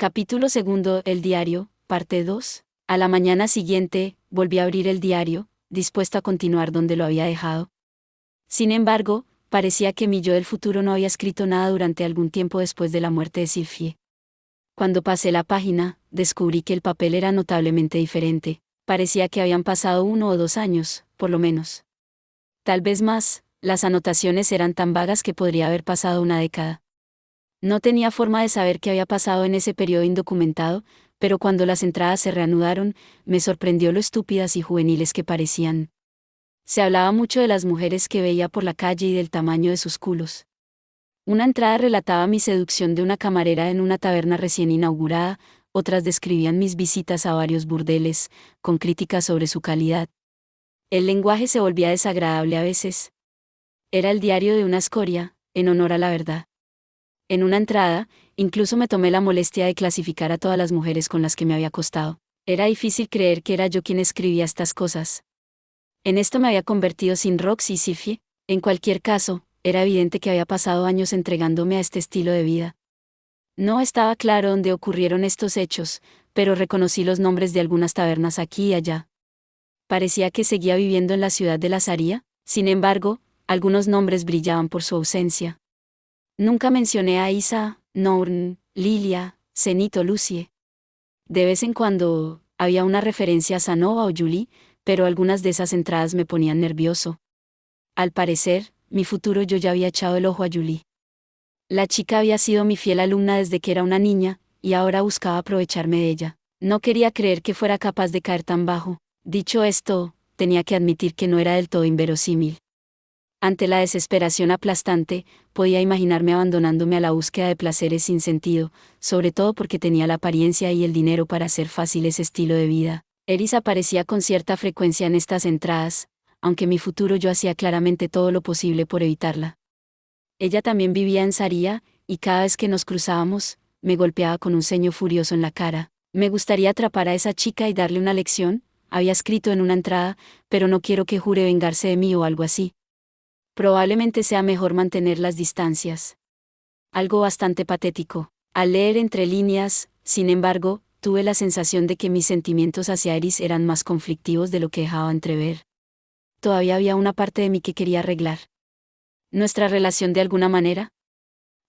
Capítulo segundo. El diario, parte 2. A la mañana siguiente, volví a abrir el diario, dispuesto a continuar donde lo había dejado. Sin embargo, parecía que mi yo del futuro no había escrito nada durante algún tiempo después de la muerte de Sylvie. Cuando pasé la página, descubrí que el papel era notablemente diferente. Parecía que habían pasado 1 o 2 años, por lo menos. Tal vez más, las anotaciones eran tan vagas que podría haber pasado una década. No tenía forma de saber qué había pasado en ese periodo indocumentado, pero cuando las entradas se reanudaron, me sorprendió lo estúpidas y juveniles que parecían. Se hablaba mucho de las mujeres que veía por la calle y del tamaño de sus culos. Una entrada relataba mi seducción de una camarera en una taberna recién inaugurada, otras describían mis visitas a varios burdeles, con críticas sobre su calidad. El lenguaje se volvía desagradable a veces. Era el diario de una escoria, en honor a la verdad. En una entrada, incluso me tomé la molestia de clasificar a todas las mujeres con las que me había acostado. Era difícil creer que era yo quien escribía estas cosas. En esto me había convertido sin Rox y Sylvie. En cualquier caso, era evidente que había pasado años entregándome a este estilo de vida. No estaba claro dónde ocurrieron estos hechos, pero reconocí los nombres de algunas tabernas aquí y allá. Parecía que seguía viviendo en la ciudad de Lazaría, sin embargo, algunos nombres brillaban por su ausencia. Nunca mencioné a Isa, Norn, Lilia, Zenit o Lucie. De vez en cuando, había una referencia a Sanova o Julie, pero algunas de esas entradas me ponían nervioso. Al parecer, mi futuro yo ya había echado el ojo a Julie. La chica había sido mi fiel alumna desde que era una niña, y ahora buscaba aprovecharme de ella. No quería creer que fuera capaz de caer tan bajo. Dicho esto, tenía que admitir que no era del todo inverosímil. Ante la desesperación aplastante, podía imaginarme abandonándome a la búsqueda de placeres sin sentido, sobre todo porque tenía la apariencia y el dinero para hacer fácil ese estilo de vida. Eris aparecía con cierta frecuencia en estas entradas, aunque mi futuro yo hacía claramente todo lo posible por evitarla. Ella también vivía en Saría, y cada vez que nos cruzábamos, me golpeaba con un ceño furioso en la cara. Me gustaría atrapar a esa chica y darle una lección, había escrito en una entrada, pero no quiero que jure vengarse de mí o algo así. Probablemente sea mejor mantener las distancias. Algo bastante patético. Al leer entre líneas, sin embargo, tuve la sensación de que mis sentimientos hacia Eris eran más conflictivos de lo que dejaba entrever. Todavía había una parte de mí que quería arreglar nuestra relación de alguna manera.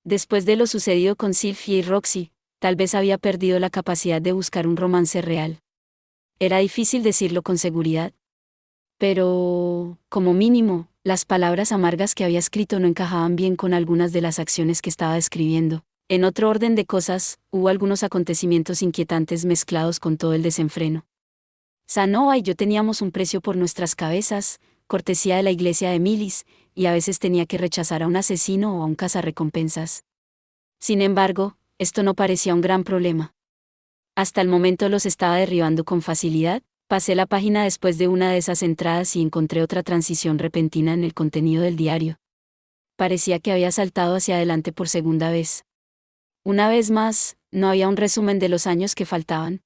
Después de lo sucedido con Sylvie y Roxy, tal vez había perdido la capacidad de buscar un romance real. Era difícil decirlo con seguridad. Pero, como mínimo, las palabras amargas que había escrito no encajaban bien con algunas de las acciones que estaba describiendo. En otro orden de cosas, hubo algunos acontecimientos inquietantes mezclados con todo el desenfreno. Sanova y yo teníamos un precio por nuestras cabezas, cortesía de la iglesia de Milis, y a veces tenía que rechazar a un asesino o a un cazarrecompensas. Sin embargo, esto no parecía un gran problema. Hasta el momento los estaba derribando con facilidad. Pasé la página después de una de esas entradas y encontré otra transición repentina en el contenido del diario. Parecía que había saltado hacia adelante por segunda vez. Una vez más, no había un resumen de los años que faltaban.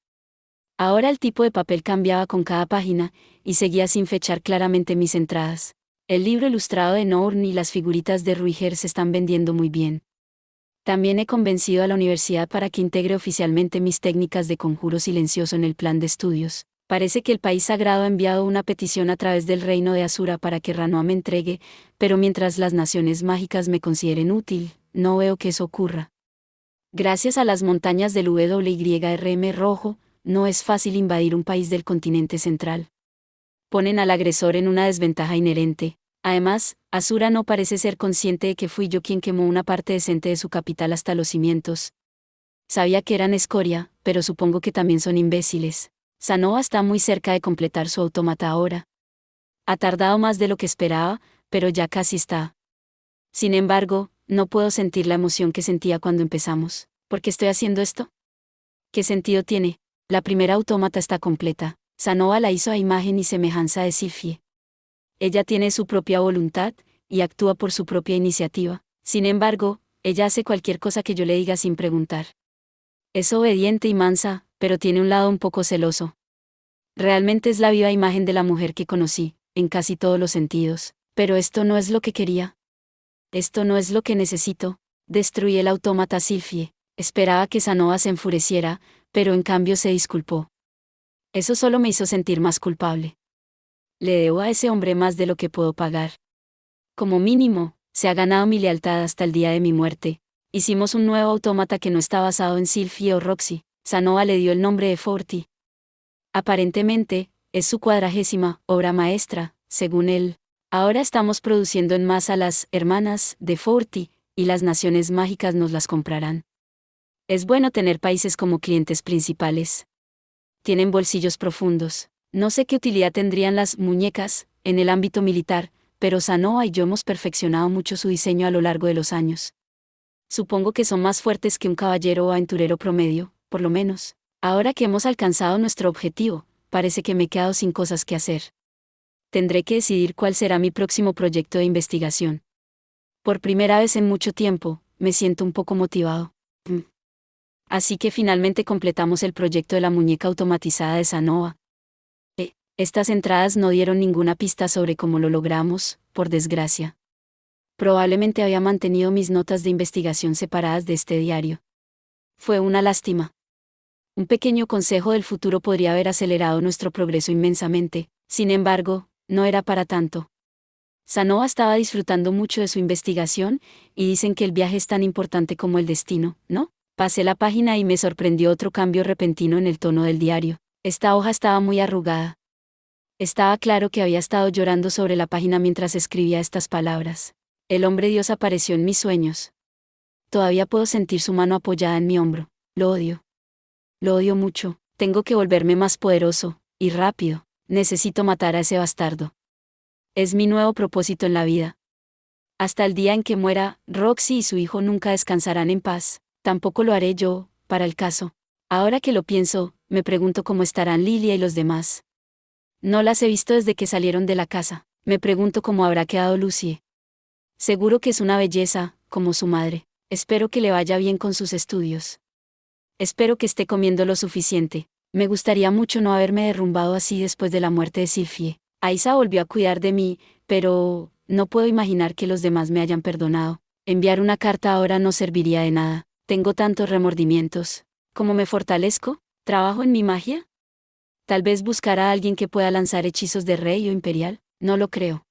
Ahora el tipo de papel cambiaba con cada página, y seguía sin fechar claramente mis entradas. El libro ilustrado de Norn y las figuritas de Ruiger se están vendiendo muy bien. También he convencido a la universidad para que integre oficialmente mis técnicas de conjuro silencioso en el plan de estudios. Parece que el país sagrado ha enviado una petición a través del reino de Asura para que Ranoa me entregue, pero mientras las naciones mágicas me consideren útil, no veo que eso ocurra. Gracias a las montañas del WYRM rojo, no es fácil invadir un país del continente central. Ponen al agresor en una desventaja inherente. Además, Asura no parece ser consciente de que fui yo quien quemó una parte decente de su capital hasta los cimientos. Sabía que eran escoria, pero supongo que también son imbéciles. Sanova está muy cerca de completar su autómata ahora. Ha tardado más de lo que esperaba, pero ya casi está. Sin embargo, no puedo sentir la emoción que sentía cuando empezamos. ¿Por qué estoy haciendo esto? ¿Qué sentido tiene? La primera autómata está completa. Sanova la hizo a imagen y semejanza de Sylvie. Ella tiene su propia voluntad, y actúa por su propia iniciativa. Sin embargo, ella hace cualquier cosa que yo le diga sin preguntar. Es obediente y mansa, pero tiene un lado un poco celoso. Realmente es la viva imagen de la mujer que conocí, en casi todos los sentidos. Pero esto no es lo que quería. Esto no es lo que necesito. Destruí el autómata Sylvie. Esperaba que Sanoa se enfureciera, pero en cambio se disculpó. Eso solo me hizo sentir más culpable. Le debo a ese hombre más de lo que puedo pagar. Como mínimo, se ha ganado mi lealtad hasta el día de mi muerte. Hicimos un nuevo autómata que no está basado en Sylphie o Roxy. Sanoa le dio el nombre de Forti. Aparentemente, es su 40ª obra maestra, según él. Ahora estamos produciendo en masa las hermanas de Forti, y las naciones mágicas nos las comprarán. Es bueno tener países como clientes principales. Tienen bolsillos profundos. No sé qué utilidad tendrían las muñecas en el ámbito militar, pero Sanoa y yo hemos perfeccionado mucho su diseño a lo largo de los años. Supongo que son más fuertes que un caballero o aventurero promedio, por lo menos. Ahora que hemos alcanzado nuestro objetivo, parece que me he quedado sin cosas que hacer. Tendré que decidir cuál será mi próximo proyecto de investigación. Por primera vez en mucho tiempo, me siento un poco motivado. Así que finalmente completamos el proyecto de la muñeca automatizada de Sanoa. Estas entradas no dieron ninguna pista sobre cómo lo logramos, por desgracia. Probablemente había mantenido mis notas de investigación separadas de este diario. Fue una lástima. Un pequeño consejo del futuro podría haber acelerado nuestro progreso inmensamente, sin embargo, no era para tanto. Sanoa estaba disfrutando mucho de su investigación, y dicen que el viaje es tan importante como el destino, ¿no? Pasé la página y me sorprendió otro cambio repentino en el tono del diario. Esta hoja estaba muy arrugada. Estaba claro que había estado llorando sobre la página mientras escribía estas palabras. El hombre Dios apareció en mis sueños. Todavía puedo sentir su mano apoyada en mi hombro. Lo odio. Lo odio mucho. Tengo que volverme más poderoso, y rápido. Necesito matar a ese bastardo. Es mi nuevo propósito en la vida. Hasta el día en que muera, Roxy y su hijo nunca descansarán en paz. Tampoco lo haré yo, para el caso. Ahora que lo pienso, me pregunto cómo estarán Lilia y los demás. No las he visto desde que salieron de la casa. Me pregunto cómo habrá quedado Lucie. Seguro que es una belleza, como su madre. Espero que le vaya bien con sus estudios. Espero que esté comiendo lo suficiente. Me gustaría mucho no haberme derrumbado así después de la muerte de Sylphie. Aisa volvió a cuidar de mí, pero no puedo imaginar que los demás me hayan perdonado. Enviar una carta ahora no serviría de nada. Tengo tantos remordimientos. ¿Cómo me fortalezco? ¿Trabajo en mi magia? Tal vez buscar a alguien que pueda lanzar hechizos de rey o imperial. No lo creo.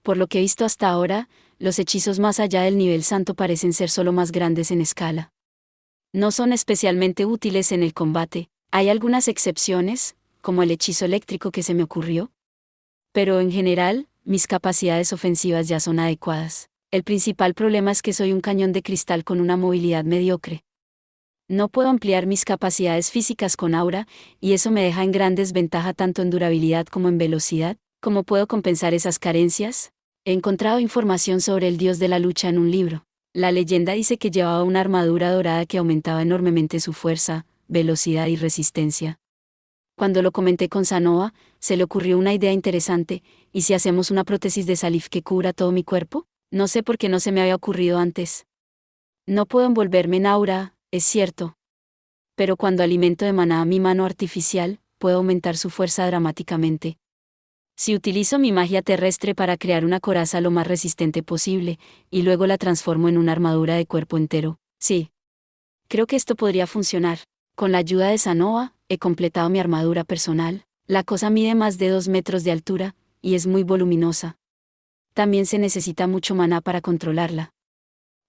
Por lo que he visto hasta ahora, los hechizos más allá del nivel santo parecen ser solo más grandes en escala. No son especialmente útiles en el combate. Hay algunas excepciones, como el hechizo eléctrico que se me ocurrió. Pero en general, mis capacidades ofensivas ya son adecuadas. El principal problema es que soy un cañón de cristal con una movilidad mediocre. No puedo ampliar mis capacidades físicas con aura, y eso me deja en gran desventaja tanto en durabilidad como en velocidad. ¿Cómo puedo compensar esas carencias? He encontrado información sobre el dios de la lucha en un libro. La leyenda dice que llevaba una armadura dorada que aumentaba enormemente su fuerza, velocidad y resistencia. Cuando lo comenté con Sanoa, se le ocurrió una idea interesante. ¿Y si hacemos una prótesis de Salif que cubra todo mi cuerpo? No sé por qué no se me había ocurrido antes. No puedo envolverme en aura, es cierto. Pero cuando alimento de maná mi mano artificial, puedo aumentar su fuerza dramáticamente. Si utilizo mi magia terrestre para crear una coraza lo más resistente posible, y luego la transformo en una armadura de cuerpo entero, sí. Creo que esto podría funcionar. Con la ayuda de Sanoa, he completado mi armadura personal. La cosa mide más de 2 metros de altura, y es muy voluminosa. También se necesita mucho maná para controlarla.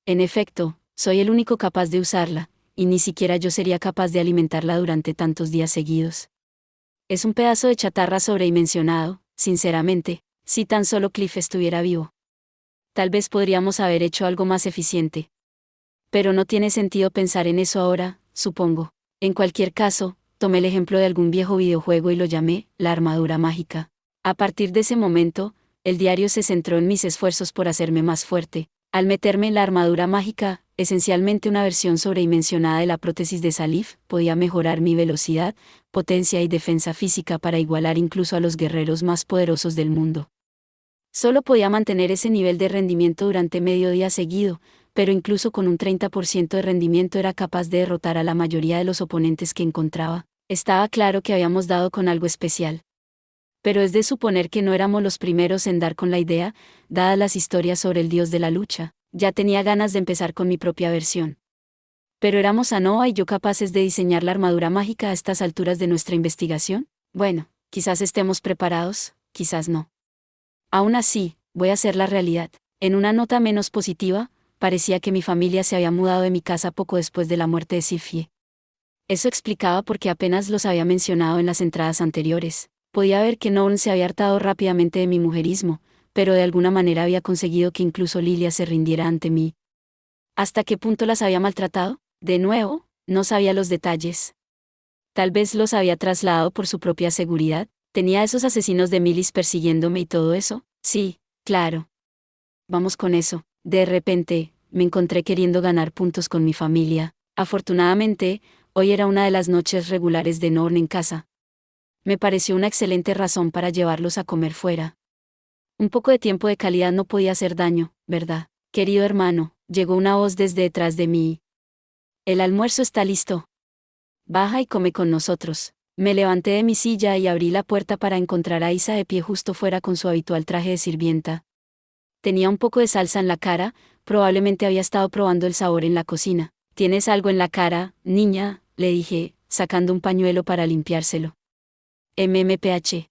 En efecto, soy el único capaz de usarla, y ni siquiera yo sería capaz de alimentarla durante tantos días seguidos. Es un pedazo de chatarra sobredimensionado, sinceramente, si tan solo Cliff estuviera vivo. Tal vez podríamos haber hecho algo más eficiente. Pero no tiene sentido pensar en eso ahora, supongo. En cualquier caso, tomé el ejemplo de algún viejo videojuego y lo llamé la armadura mágica. A partir de ese momento, el diario se centró en mis esfuerzos por hacerme más fuerte. Al meterme en la armadura mágica, esencialmente una versión sobredimensionada de la prótesis de Salif, podía mejorar mi velocidad, potencia y defensa física para igualar incluso a los guerreros más poderosos del mundo. Solo podía mantener ese nivel de rendimiento durante medio día seguido, pero incluso con un 30% de rendimiento era capaz de derrotar a la mayoría de los oponentes que encontraba. Estaba claro que habíamos dado con algo especial. Pero es de suponer que no éramos los primeros en dar con la idea, dadas las historias sobre el dios de la lucha. Ya tenía ganas de empezar con mi propia versión. ¿Pero éramos Anoa y yo capaces de diseñar la armadura mágica a estas alturas de nuestra investigación? Bueno, quizás estemos preparados, quizás no. Aún así, voy a hacer la realidad. En una nota menos positiva, parecía que mi familia se había mudado de mi casa poco después de la muerte de Sifie. Eso explicaba por qué apenas los había mencionado en las entradas anteriores. Podía ver que Nolan se había hartado rápidamente de mi mujerismo, pero de alguna manera había conseguido que incluso Lilia se rindiera ante mí. ¿Hasta qué punto las había maltratado? De nuevo, no sabía los detalles. Tal vez los había trasladado por su propia seguridad. ¿Tenía a esos asesinos de milis persiguiéndome y todo eso? Sí, claro. Vamos con eso. De repente, me encontré queriendo ganar puntos con mi familia. Afortunadamente, hoy era una de las noches regulares de Norn en casa. Me pareció una excelente razón para llevarlos a comer fuera. Un poco de tiempo de calidad no podía hacer daño, ¿verdad? Querido hermano, llegó una voz desde detrás de mí. El almuerzo está listo. Baja y come con nosotros. Me levanté de mi silla y abrí la puerta para encontrar a Isa de pie justo fuera con su habitual traje de sirvienta. Tenía un poco de salsa en la cara, probablemente había estado probando el sabor en la cocina. ¿Tienes algo en la cara, niña?, le dije, sacando un pañuelo para limpiárselo. MMPH.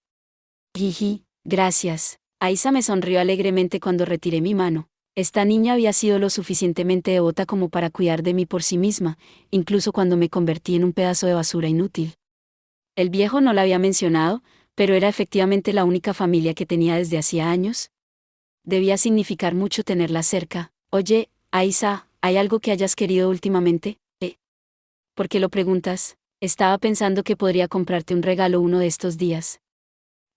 Jiji, gracias. Aisa me sonrió alegremente cuando retiré mi mano. Esta niña había sido lo suficientemente devota como para cuidar de mí por sí misma, incluso cuando me convertí en un pedazo de basura inútil. El viejo no la había mencionado, pero era efectivamente la única familia que tenía desde hacía años. Debía significar mucho tenerla cerca. Oye, Aisa, ¿hay algo que hayas querido últimamente? ¿Por qué lo preguntas? Estaba pensando que podría comprarte un regalo uno de estos días.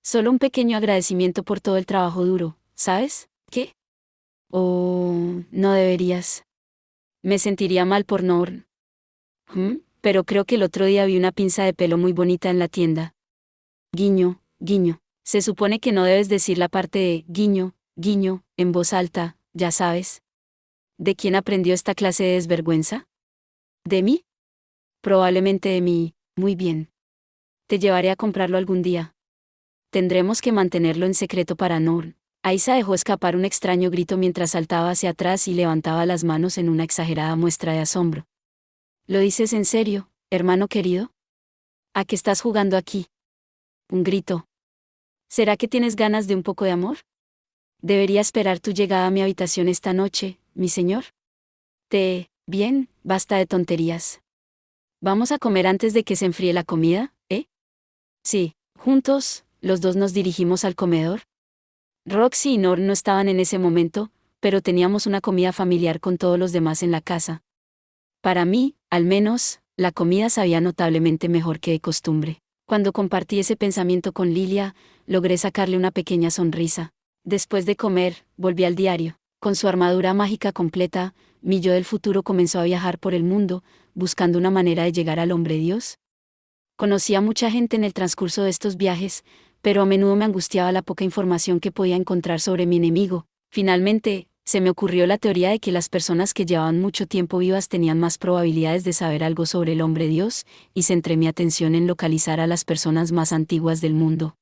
Solo un pequeño agradecimiento por todo el trabajo duro, ¿sabes? ¿Qué? Oh, no deberías. Me sentiría mal por Norn. Pero creo que el otro día vi una pinza de pelo muy bonita en la tienda. Guiño, guiño. Se supone que no debes decir la parte de guiño, guiño, en voz alta, ya sabes. ¿De quién aprendió esta clase de desvergüenza? ¿De mí? Probablemente de mí. Muy bien. Te llevaré a comprarlo algún día. Tendremos que mantenerlo en secreto para Norn. Aisa dejó escapar un extraño grito mientras saltaba hacia atrás y levantaba las manos en una exagerada muestra de asombro. ¿Lo dices en serio, hermano querido? ¿A qué estás jugando aquí? Un grito. ¿Será que tienes ganas de un poco de amor? Debería esperar tu llegada a mi habitación esta noche, mi señor. Bien, basta de tonterías. ¿Vamos a comer antes de que se enfríe la comida, eh? Sí, juntos, los dos nos dirigimos al comedor. Roxy y Norn no estaban en ese momento, pero teníamos una comida familiar con todos los demás en la casa. Para mí, al menos, la comida sabía notablemente mejor que de costumbre. Cuando compartí ese pensamiento con Lilia, logré sacarle una pequeña sonrisa. Después de comer, volví al diario. Con su armadura mágica completa, mi yo del futuro comenzó a viajar por el mundo, buscando una manera de llegar al hombre Dios. Conocí a mucha gente en el transcurso de estos viajes, pero a menudo me angustiaba la poca información que podía encontrar sobre mi enemigo. Finalmente, se me ocurrió la teoría de que las personas que llevaban mucho tiempo vivas tenían más probabilidades de saber algo sobre el hombre Dios, y centré mi atención en localizar a las personas más antiguas del mundo.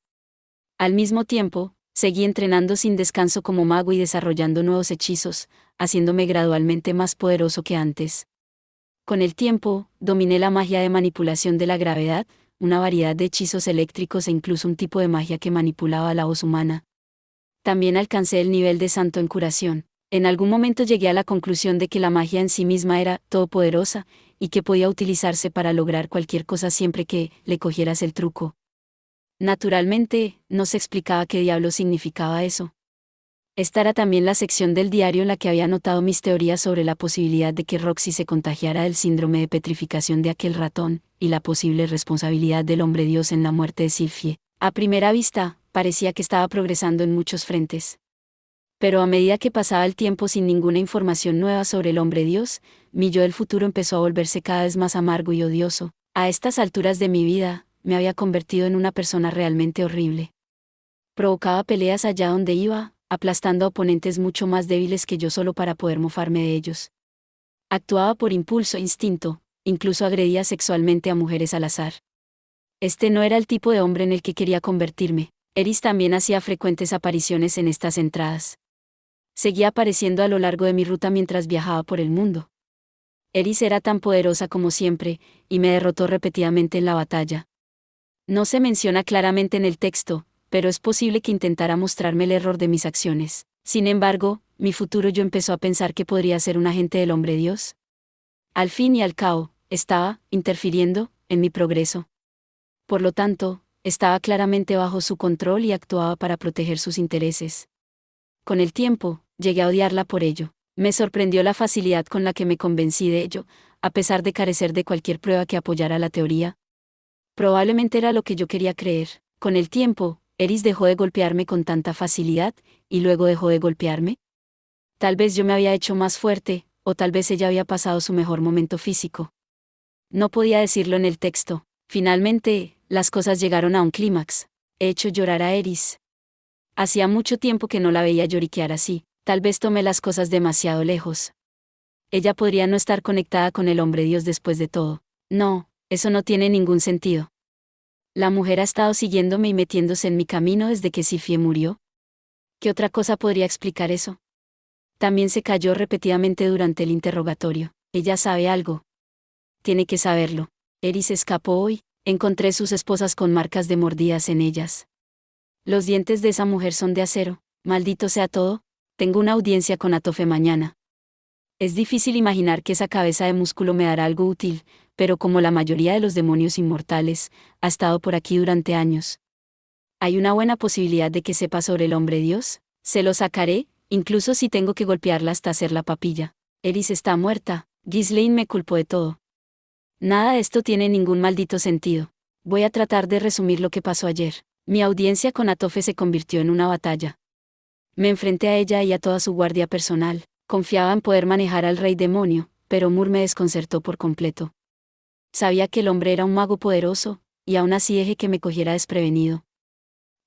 Al mismo tiempo, seguí entrenando sin descanso como mago y desarrollando nuevos hechizos, haciéndome gradualmente más poderoso que antes. Con el tiempo, dominé la magia de manipulación de la gravedad, una variedad de hechizos eléctricos e incluso un tipo de magia que manipulaba la voz humana. También alcancé el nivel de santo en curación. En algún momento llegué a la conclusión de que la magia en sí misma era todopoderosa, y que podía utilizarse para lograr cualquier cosa siempre que le cogieras el truco. Naturalmente, no se explicaba qué diablos significaba eso. Esta era también la sección del diario en la que había anotado mis teorías sobre la posibilidad de que Roxy se contagiara del síndrome de petrificación de aquel ratón, y la posible responsabilidad del hombre Dios en la muerte de Sylphie. A primera vista, parecía que estaba progresando en muchos frentes. Pero a medida que pasaba el tiempo sin ninguna información nueva sobre el hombre Dios, mi yo del futuro empezó a volverse cada vez más amargo y odioso. A estas alturas de mi vida, me había convertido en una persona realmente horrible. Provocaba peleas allá donde iba, aplastando a oponentes mucho más débiles que yo solo para poder mofarme de ellos. Actuaba por impulso e instinto, incluso agredía sexualmente a mujeres al azar. Este no era el tipo de hombre en el que quería convertirme. Eris también hacía frecuentes apariciones en estas entradas. Seguía apareciendo a lo largo de mi ruta mientras viajaba por el mundo. Eris era tan poderosa como siempre, y me derrotó repetidamente en la batalla. No se menciona claramente en el texto, pero es posible que intentara mostrarme el error de mis acciones. Sin embargo, mi futuro yo empezó a pensar que podría ser un agente del hombre Dios. Al fin y al cabo, estaba interfiriendo en mi progreso. Por lo tanto, estaba claramente bajo su control y actuaba para proteger sus intereses. Con el tiempo, llegué a odiarla por ello. Me sorprendió la facilidad con la que me convencí de ello, a pesar de carecer de cualquier prueba que apoyara la teoría. Probablemente era lo que yo quería creer. Con el tiempo, Eris dejó de golpearme con tanta facilidad, y luego dejó de golpearme. Tal vez yo me había hecho más fuerte, o tal vez ella había pasado su mejor momento físico. No podía decirlo en el texto. Finalmente, las cosas llegaron a un clímax. He hecho llorar a Eris. Hacía mucho tiempo que no la veía lloriquear así. Tal vez tomé las cosas demasiado lejos. Ella podría no estar conectada con el hombre Dios después de todo. No, eso no tiene ningún sentido. La mujer ha estado siguiéndome y metiéndose en mi camino desde que Sifie murió. ¿Qué otra cosa podría explicar eso? También se cayó repetidamente durante el interrogatorio. Ella sabe algo. Tiene que saberlo. Eris escapó hoy. Encontré sus esposas con marcas de mordidas en ellas. Los dientes de esa mujer son de acero. Maldito sea todo. Tengo una audiencia con Atofe mañana. Es difícil imaginar que esa cabeza de músculo me dará algo útil, pero como la mayoría de los demonios inmortales, ha estado por aquí durante años. Hay una buena posibilidad de que sepa sobre el hombre Dios. Se lo sacaré, incluso si tengo que golpearla hasta hacer la papilla. Eris está muerta. Ghislaine me culpó de todo. Nada de esto tiene ningún maldito sentido. Voy a tratar de resumir lo que pasó ayer. Mi audiencia con Atofe se convirtió en una batalla. Me enfrenté a ella y a toda su guardia personal. Confiaba en poder manejar al rey demonio, pero Mur me desconcertó por completo. Sabía que el hombre era un mago poderoso, y aún así dejé que me cogiera desprevenido.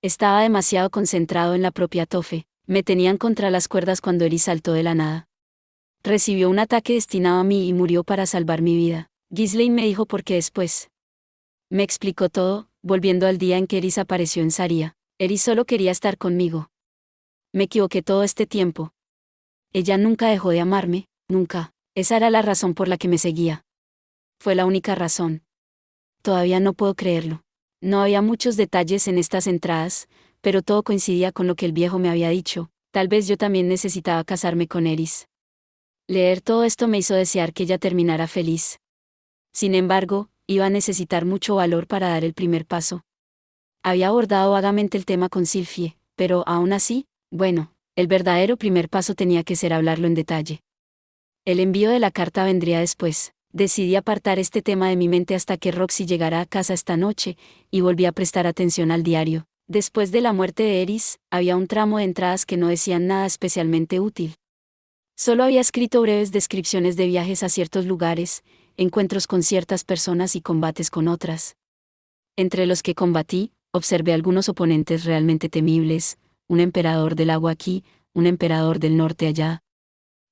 Estaba demasiado concentrado en la propia Atofe. Me tenían contra las cuerdas cuando Eris saltó de la nada. Recibió un ataque destinado a mí y murió para salvar mi vida. Ghislaine me dijo por qué después. Me explicó todo, volviendo al día en que Eris apareció en Saria. Eris solo quería estar conmigo. Me equivoqué todo este tiempo. Ella nunca dejó de amarme, nunca. Esa era la razón por la que me seguía. Fue la única razón. Todavía no puedo creerlo. No había muchos detalles en estas entradas, pero todo coincidía con lo que el viejo me había dicho. Tal vez yo también necesitaba casarme con Eris. Leer todo esto me hizo desear que ella terminara feliz. Sin embargo, iba a necesitar mucho valor para dar el primer paso. Había abordado vagamente el tema con Sylphie, pero aún así, bueno, el verdadero primer paso tenía que ser hablarlo en detalle. El envío de la carta vendría después. Decidí apartar este tema de mi mente hasta que Roxy llegara a casa esta noche, y volví a prestar atención al diario. Después de la muerte de Eris, había un tramo de entradas que no decían nada especialmente útil. Solo había escrito breves descripciones de viajes a ciertos lugares, encuentros con ciertas personas y combates con otras. Entre los que combatí, observé algunos oponentes realmente temibles, un emperador del agua aquí, un emperador del norte allá.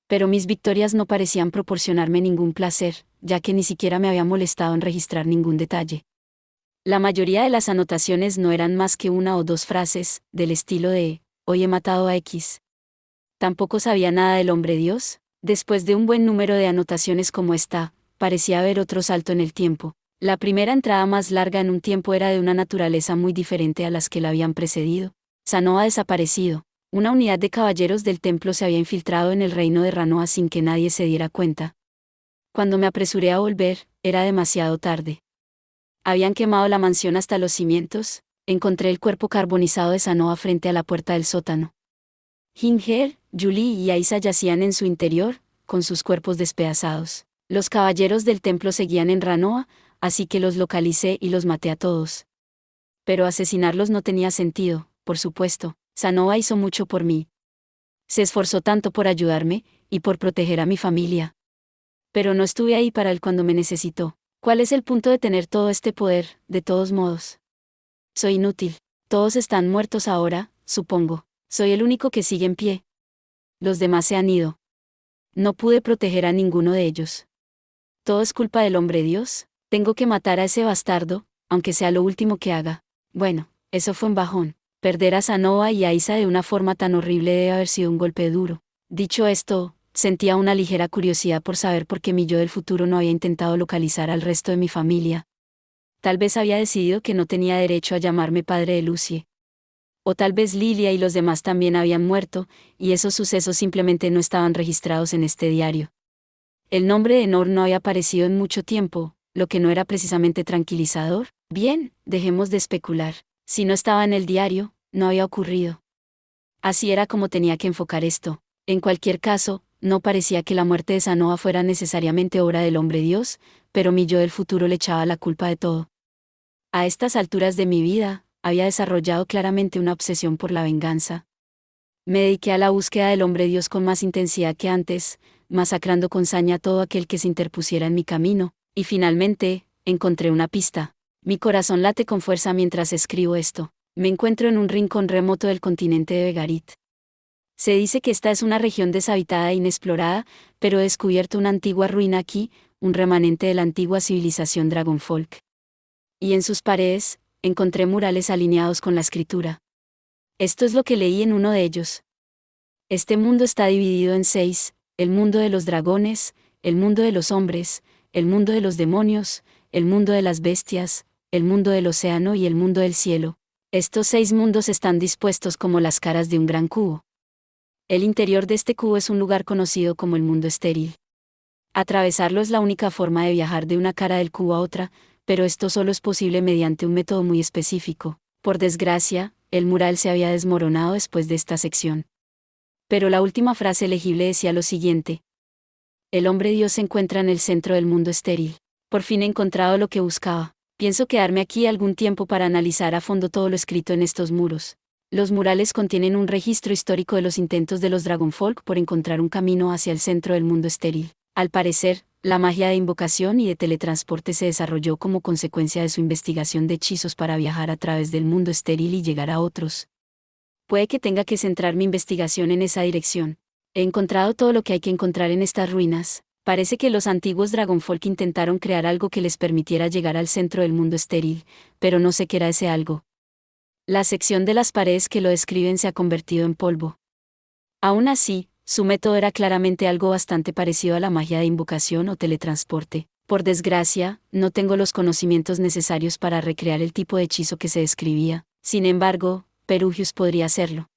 Pero mis victorias no parecían proporcionarme ningún placer, ya que ni siquiera me había molestado en registrar ningún detalle. La mayoría de las anotaciones no eran más que una o dos frases, del estilo de, hoy he matado a X. Tampoco sabía nada del hombre Dios. Después de un buen número de anotaciones como esta, parecía haber otro salto en el tiempo. La primera entrada más larga en un tiempo era de una naturaleza muy diferente a las que la habían precedido. Sanoa ha desaparecido. Una unidad de caballeros del templo se había infiltrado en el reino de Ranoa sin que nadie se diera cuenta. Cuando me apresuré a volver, era demasiado tarde. Habían quemado la mansión hasta los cimientos. Encontré el cuerpo carbonizado de Sanoa frente a la puerta del sótano. Hinger, Julie y Aisa yacían en su interior, con sus cuerpos despedazados. Los caballeros del templo seguían en Ranoa, así que los localicé y los maté a todos. Pero asesinarlos no tenía sentido, por supuesto. Sanoa hizo mucho por mí. Se esforzó tanto por ayudarme, y por proteger a mi familia. Pero no estuve ahí para él cuando me necesitó. ¿Cuál es el punto de tener todo este poder, de todos modos? Soy inútil. Todos están muertos ahora, supongo. Soy el único que sigue en pie. Los demás se han ido. No pude proteger a ninguno de ellos. ¿Todo es culpa del hombre Dios? Tengo que matar a ese bastardo, aunque sea lo último que haga. Bueno, eso fue un bajón. Perder a Sanoa y a Aisa de una forma tan horrible debe haber sido un golpe duro. Dicho esto, Sentía una ligera curiosidad por saber por qué mi yo del futuro no había intentado localizar al resto de mi familia. Tal vez había decidido que no tenía derecho a llamarme padre de Lucie. O tal vez Lilia y los demás también habían muerto, y esos sucesos simplemente no estaban registrados en este diario. El nombre de Nor no había aparecido en mucho tiempo, lo que no era precisamente tranquilizador. Bien, dejemos de especular. Si no estaba en el diario, no había ocurrido. Así era como tenía que enfocar esto. En cualquier caso, no parecía que la muerte de Sanoa fuera necesariamente obra del hombre Dios, pero mi yo del futuro le echaba la culpa de todo. A estas alturas de mi vida, había desarrollado claramente una obsesión por la venganza. Me dediqué a la búsqueda del hombre Dios con más intensidad que antes, masacrando con saña a todo aquel que se interpusiera en mi camino, y finalmente, encontré una pista. Mi corazón late con fuerza mientras escribo esto. Me encuentro en un rincón remoto del continente de Begarit. Se dice que esta es una región deshabitada e inexplorada, pero he descubierto una antigua ruina aquí, un remanente de la antigua civilización Dragonfolk. Y en sus paredes, encontré murales alineados con la escritura. Esto es lo que leí en uno de ellos. Este mundo está dividido en 6, el mundo de los dragones, el mundo de los hombres, el mundo de los demonios, el mundo de las bestias, el mundo del océano y el mundo del cielo. Estos 6 mundos están dispuestos como las caras de un gran cubo. El interior de este cubo es un lugar conocido como el mundo estéril. Atravesarlo es la única forma de viajar de una cara del cubo a otra, pero esto solo es posible mediante un método muy específico. Por desgracia, el mural se había desmoronado después de esta sección. Pero la última frase legible decía lo siguiente. El hombre Dios se encuentra en el centro del mundo estéril. Por fin he encontrado lo que buscaba. Pienso quedarme aquí algún tiempo para analizar a fondo todo lo escrito en estos muros. Los murales contienen un registro histórico de los intentos de los Dragonfolk por encontrar un camino hacia el centro del mundo estéril. Al parecer, la magia de invocación y de teletransporte se desarrolló como consecuencia de su investigación de hechizos para viajar a través del mundo estéril y llegar a otros. Puede que tenga que centrar mi investigación en esa dirección. He encontrado todo lo que hay que encontrar en estas ruinas. Parece que los antiguos Dragonfolk intentaron crear algo que les permitiera llegar al centro del mundo estéril, pero no sé qué era ese algo. La sección de las paredes que lo describen se ha convertido en polvo. Aún así, su método era claramente algo bastante parecido a la magia de invocación o teletransporte. Por desgracia, no tengo los conocimientos necesarios para recrear el tipo de hechizo que se describía. Sin embargo, Perugius podría hacerlo.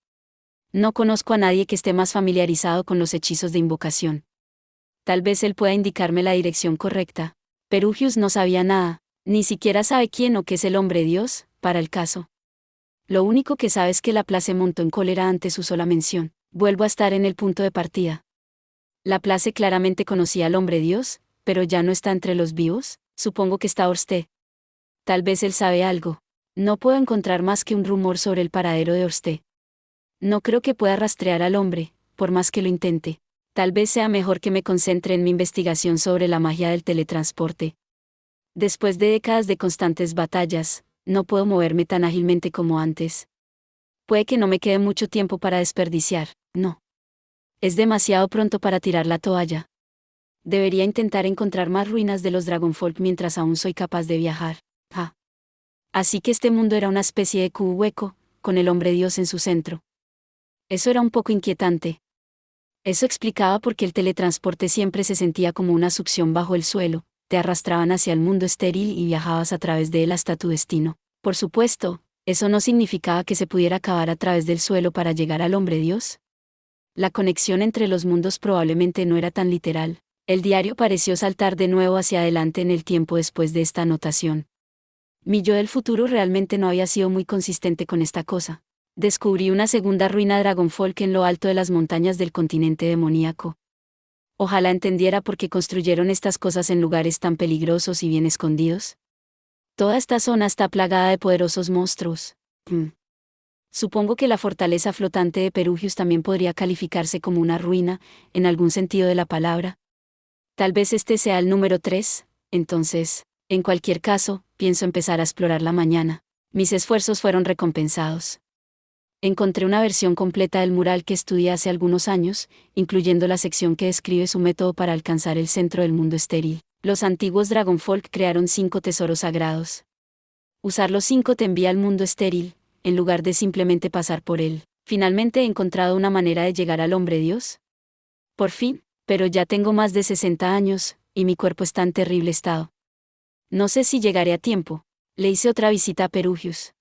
No conozco a nadie que esté más familiarizado con los hechizos de invocación. Tal vez él pueda indicarme la dirección correcta. Perugius no sabía nada, ni siquiera sabe quién o qué es el hombre Dios, para el caso. Lo único que sabe es que Laplace montó en cólera ante su sola mención. Vuelvo a estar en el punto de partida. Laplace claramente conocía al hombre Dios, pero ya no está entre los vivos. Supongo que está Orsté. Tal vez él sabe algo. No puedo encontrar más que un rumor sobre el paradero de Orsté. No creo que pueda rastrear al hombre, por más que lo intente. Tal vez sea mejor que me concentre en mi investigación sobre la magia del teletransporte. Después de décadas de constantes batallas, no puedo moverme tan ágilmente como antes. Puede que no me quede mucho tiempo para desperdiciar, no. Es demasiado pronto para tirar la toalla. Debería intentar encontrar más ruinas de los Dragonfolk mientras aún soy capaz de viajar. Así que este mundo era una especie de cubo hueco, con el hombre Dios en su centro. Eso era un poco inquietante. Eso explicaba por qué el teletransporte siempre se sentía como una succión bajo el suelo, te arrastraban hacia el mundo estéril y viajabas a través de él hasta tu destino. Por supuesto, eso no significaba que se pudiera acabar a través del suelo para llegar al hombre Dios. La conexión entre los mundos probablemente no era tan literal. El diario pareció saltar de nuevo hacia adelante en el tiempo después de esta anotación. Mi yo del futuro realmente no había sido muy consistente con esta cosa. Descubrí una segunda ruina Dragonfolk en lo alto de las montañas del continente demoníaco. Ojalá entendiera por qué construyeron estas cosas en lugares tan peligrosos y bien escondidos. Toda esta zona está plagada de poderosos monstruos. Supongo que la fortaleza flotante de Perugius también podría calificarse como una ruina, en algún sentido de la palabra. Tal vez este sea el número 3, entonces, en cualquier caso, pienso empezar a explorarla mañana. Mis esfuerzos fueron recompensados. Encontré una versión completa del mural que estudié hace algunos años, incluyendo la sección que describe su método para alcanzar el centro del mundo estéril. Los antiguos Dragonfolk crearon 5 tesoros sagrados. Usar los 5 te envía al mundo estéril, en lugar de simplemente pasar por él. Finalmente he encontrado una manera de llegar al hombre Dios. Por fin. Pero ya tengo más de 60 años, y mi cuerpo está en terrible estado. No sé si llegaré a tiempo. Le hice otra visita a Perugius.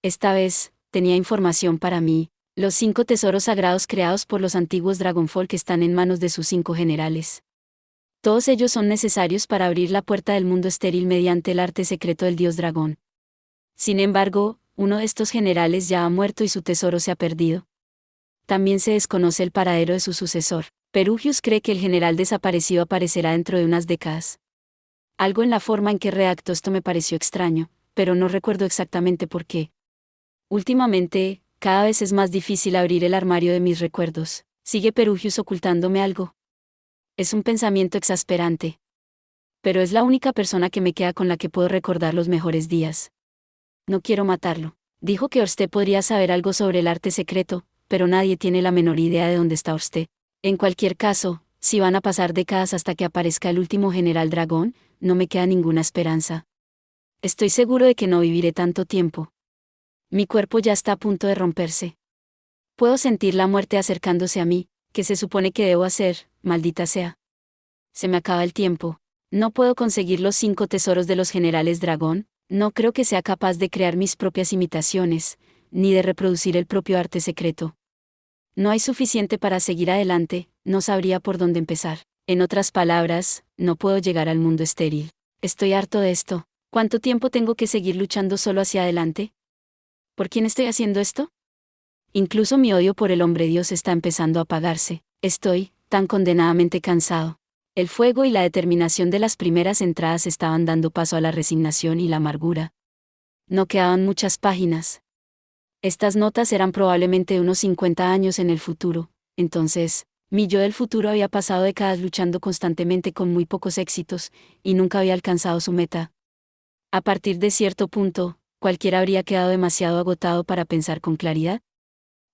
Esta vez, tenía información para mí. Los 5 tesoros sagrados creados por los antiguos Dragonfolk están en manos de sus 5 generales. Todos ellos son necesarios para abrir la puerta del mundo estéril mediante el arte secreto del dios dragón. Sin embargo, uno de estos generales ya ha muerto y su tesoro se ha perdido. También se desconoce el paradero de su sucesor. Perugius cree que el general desaparecido aparecerá dentro de unas décadas. Algo en la forma en que redactó esto me pareció extraño, pero no recuerdo exactamente por qué. Últimamente, cada vez es más difícil abrir el armario de mis recuerdos. ¿Sigue Perugius ocultándome algo? Es un pensamiento exasperante. Pero es la única persona que me queda con la que puedo recordar los mejores días. No quiero matarlo. Dijo que Orsted podría saber algo sobre el arte secreto, pero nadie tiene la menor idea de dónde está Orsted. En cualquier caso, si van a pasar décadas hasta que aparezca el último general dragón, no me queda ninguna esperanza. Estoy seguro de que no viviré tanto tiempo. Mi cuerpo ya está a punto de romperse. Puedo sentir la muerte acercándose a mí. ¿Qué se supone que debo hacer, maldita sea? Se me acaba el tiempo. No puedo conseguir los 5 tesoros de los generales dragón, no creo que sea capaz de crear mis propias imitaciones, ni de reproducir el propio arte secreto. No hay suficiente para seguir adelante, no sabría por dónde empezar. En otras palabras, no puedo llegar al mundo estéril. Estoy harto de esto. ¿Cuánto tiempo tengo que seguir luchando solo hacia adelante? ¿Por quién estoy haciendo esto? Incluso mi odio por el hombre Dios está empezando a apagarse. Estoy tan condenadamente cansado. El fuego y la determinación de las primeras entradas estaban dando paso a la resignación y la amargura. No quedaban muchas páginas. Estas notas eran probablemente de unos 50 años en el futuro. Entonces, mi yo del futuro había pasado décadas luchando constantemente con muy pocos éxitos, y nunca había alcanzado su meta. A partir de cierto punto, cualquiera habría quedado demasiado agotado para pensar con claridad.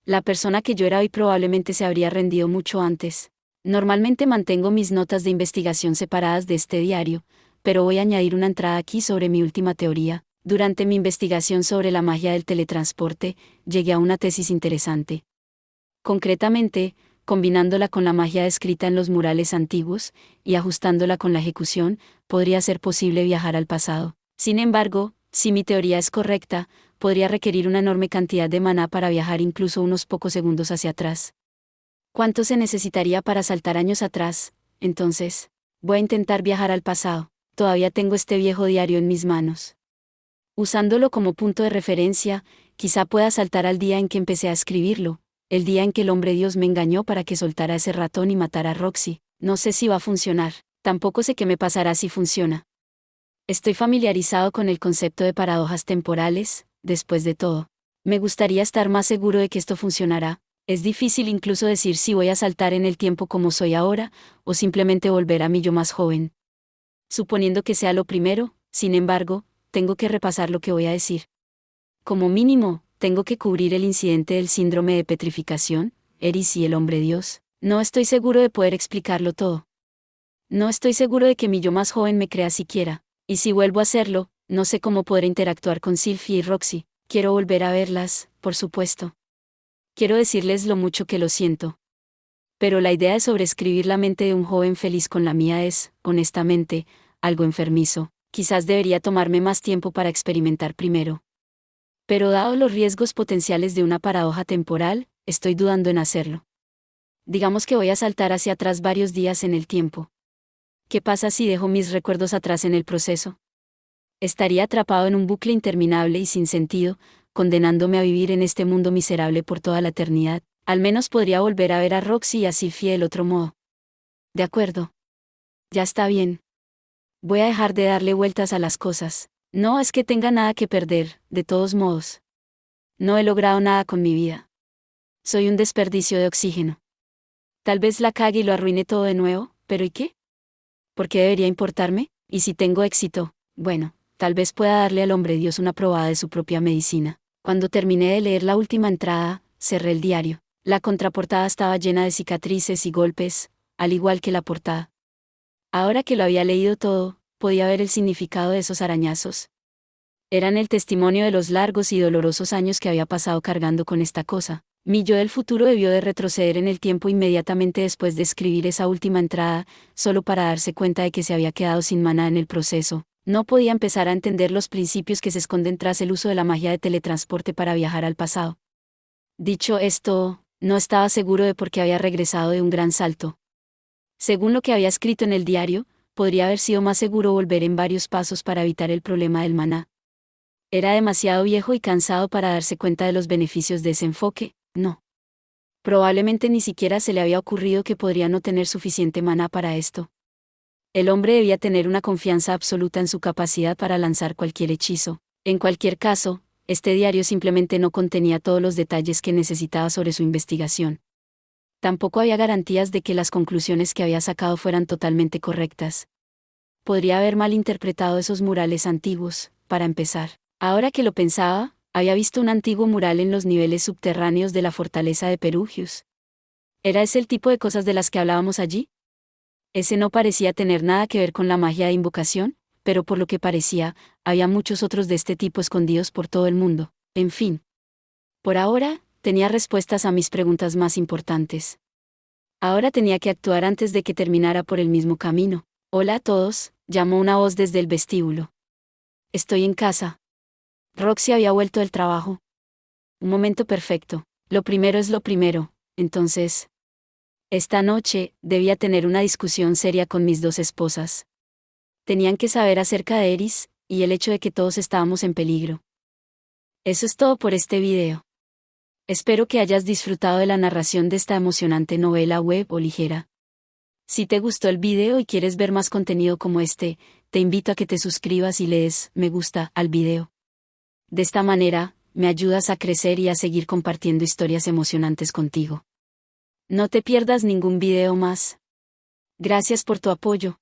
La persona que yo era hoy probablemente se habría rendido mucho antes. Normalmente mantengo mis notas de investigación separadas de este diario, pero voy a añadir una entrada aquí sobre mi última teoría. Durante mi investigación sobre la magia del teletransporte, llegué a una tesis interesante. Concretamente, combinándola con la magia descrita en los murales antiguos, y ajustándola con la ejecución, podría ser posible viajar al pasado. Sin embargo, si mi teoría es correcta, podría requerir una enorme cantidad de maná para viajar incluso unos pocos segundos hacia atrás. ¿Cuánto se necesitaría para saltar años atrás? Entonces, voy a intentar viajar al pasado. Todavía tengo este viejo diario en mis manos. Usándolo como punto de referencia, quizá pueda saltar al día en que empecé a escribirlo, el día en que el hombre Dios me engañó para que soltara ese ratón y matara a Roxy. No sé si va a funcionar, tampoco sé qué me pasará si funciona. Estoy familiarizado con el concepto de paradojas temporales, después de todo. Me gustaría estar más seguro de que esto funcionará. Es difícil incluso decir si voy a saltar en el tiempo como soy ahora, o simplemente volver a mi yo más joven. Suponiendo que sea lo primero, sin embargo, tengo que repasar lo que voy a decir. Como mínimo, tengo que cubrir el incidente del síndrome de petrificación, Eris y el hombre Dios. No estoy seguro de poder explicarlo todo. No estoy seguro de que mi yo más joven me crea siquiera. Y si vuelvo a hacerlo, no sé cómo podré interactuar con Sylphie y Roxy. Quiero volver a verlas, por supuesto. Quiero decirles lo mucho que lo siento. Pero la idea de sobreescribir la mente de un joven feliz con la mía es, honestamente, algo enfermizo. Quizás debería tomarme más tiempo para experimentar primero. Pero dado los riesgos potenciales de una paradoja temporal, estoy dudando en hacerlo. Digamos que voy a saltar hacia atrás varios días en el tiempo. ¿Qué pasa si dejo mis recuerdos atrás en el proceso? Estaría atrapado en un bucle interminable y sin sentido, condenándome a vivir en este mundo miserable por toda la eternidad. Al menos podría volver a ver a Roxy y a Sylphie del otro modo. De acuerdo. Ya está bien. Voy a dejar de darle vueltas a las cosas. No es que tenga nada que perder, de todos modos. No he logrado nada con mi vida. Soy un desperdicio de oxígeno. Tal vez la cague y lo arruine todo de nuevo, pero ¿y qué? ¿Por qué debería importarme? Y si tengo éxito, bueno, tal vez pueda darle al hombre Dios una probada de su propia medicina. Cuando terminé de leer la última entrada, cerré el diario. La contraportada estaba llena de cicatrices y golpes, al igual que la portada. Ahora que lo había leído todo, podía ver el significado de esos arañazos. Eran el testimonio de los largos y dolorosos años que había pasado cargando con esta cosa. Mi yo del futuro debió de retroceder en el tiempo inmediatamente después de escribir esa última entrada, solo para darse cuenta de que se había quedado sin maná en el proceso. No podía empezar a entender los principios que se esconden tras el uso de la magia de teletransporte para viajar al pasado. Dicho esto, no estaba seguro de por qué había regresado de un gran salto. Según lo que había escrito en el diario, podría haber sido más seguro volver en varios pasos para evitar el problema del maná. Era demasiado viejo y cansado para darse cuenta de los beneficios de ese enfoque, no. Probablemente ni siquiera se le había ocurrido que podría no tener suficiente maná para esto. El hombre debía tener una confianza absoluta en su capacidad para lanzar cualquier hechizo. En cualquier caso, este diario simplemente no contenía todos los detalles que necesitaba sobre su investigación. Tampoco había garantías de que las conclusiones que había sacado fueran totalmente correctas. Podría haber malinterpretado esos murales antiguos, para empezar. Ahora que lo pensaba, había visto un antiguo mural en los niveles subterráneos de la fortaleza de Perugius. ¿Era ese el tipo de cosas de las que hablábamos allí? Ese no parecía tener nada que ver con la magia de invocación, pero por lo que parecía, había muchos otros de este tipo escondidos por todo el mundo. En fin. Por ahora, tenía respuestas a mis preguntas más importantes. Ahora tenía que actuar antes de que terminara por el mismo camino. Hola a todos, llamó una voz desde el vestíbulo. Estoy en casa. Roxy había vuelto del trabajo. Un momento perfecto. Lo primero es lo primero, entonces. Esta noche, debía tener una discusión seria con mis dos esposas. Tenían que saber acerca de Eris, y el hecho de que todos estábamos en peligro. Eso es todo por este video. Espero que hayas disfrutado de la narración de esta emocionante novela web o ligera. Si te gustó el video y quieres ver más contenido como este, te invito a que te suscribas y le des me gusta al video. De esta manera, me ayudas a crecer y a seguir compartiendo historias emocionantes contigo. No te pierdas ningún video más. Gracias por tu apoyo.